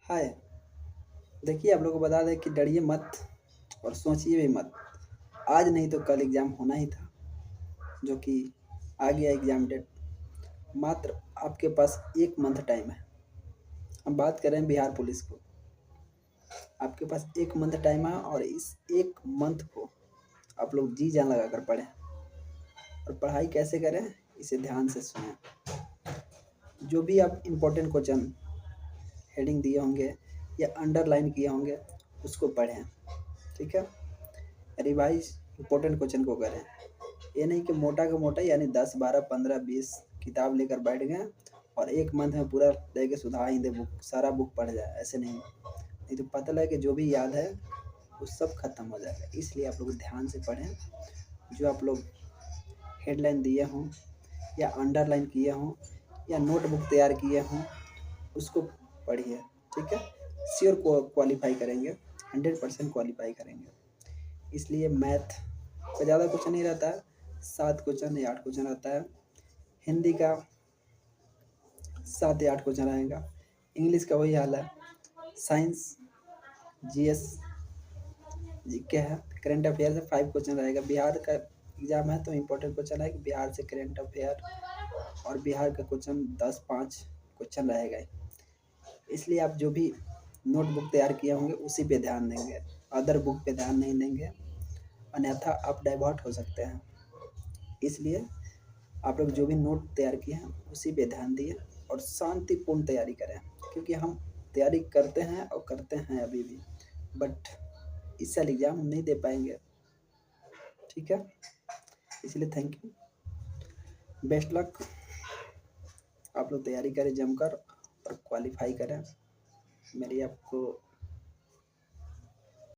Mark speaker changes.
Speaker 1: हाय। देखिए, आप लोगों को बता दें कि डरिए मत और सोचिए भी मत। आज नहीं तो कल एग्ज़ाम होना ही था, जो कि आ गया एग्ज़ाम डेट। मात्र आपके पास 1 मंथ टाइम है। हम बात कर रहे हैं बिहार पुलिस को। आपके पास 1 मंथ टाइम है और इस 1 मंथ को आप लोग जी जान लगा कर पढ़ें। और पढ़ाई कैसे करें, इसे ध्यान से सुनें। जो भी आप इम्पोर्टेंट क्वेश्चन हेडिंग दिए होंगे या अंडरलाइन किए होंगे, उसको पढ़ें। ठीक है? रिवाइज इम्पोर्टेंट क्वेश्चन को करें। ये नहीं कि मोटा का मोटा यानी 10, 12, 15, 20 किताब लेकर बैठ गए और 1 मंथ में पूरा लेके सुधा ही दे बुक, सारा बुक पढ़ जाए। ऐसे नहीं, नहीं तो पता लगे कि जो भी याद है वो सब खत्म हो जाएगा। इसलिए आप लोग ध्यान से पढ़ें। जो आप लोग हेडलाइन दिए हों या अंडरलाइन किए हों या नोटबुक तैयार किए हों, उसको पढ़िए। ठीक है? श्योर क्वालिफाई करेंगे, 100% क्वालिफाई करेंगे। इसलिए मैथ का ज़्यादा क्वेश्चन नहीं रहता है, 7 क्वेश्चन या 8 क्वेश्चन रहता है। हिंदी का 7 या 8 क्वेश्चन रहेगा। इंग्लिश का वही हाल है। साइंस, जीएस, जीके है। करंट अफेयर से 5 क्वेश्चन रहेगा। बिहार का एग्जाम है तो इम्पोर्टेंट क्वेश्चन है कि बिहार से करंट अफेयर और बिहार का क्वेश्चन 10-5 क्वेश्चन रहेगा। इसलिए आप जो भी नोटबुक तैयार किए होंगे उसी पे ध्यान देंगे, अदर बुक पे ध्यान नहीं देंगे, अन्यथा आप डाइवर्ट हो सकते हैं। इसलिए आप लोग जो भी नोट तैयार किए हैं उसी पे ध्यान दिए और शांतिपूर्ण तैयारी करें, क्योंकि हम तैयारी करते हैं और करते हैं अभी भी, बट इस साल एग्ज़ाम हम नहीं दे पाएंगे। ठीक है? इसलिए थैंक यू, बेस्ट लक। आप लोग तैयारी करें जमकर और क्वालिफाई करें। मेरी आपको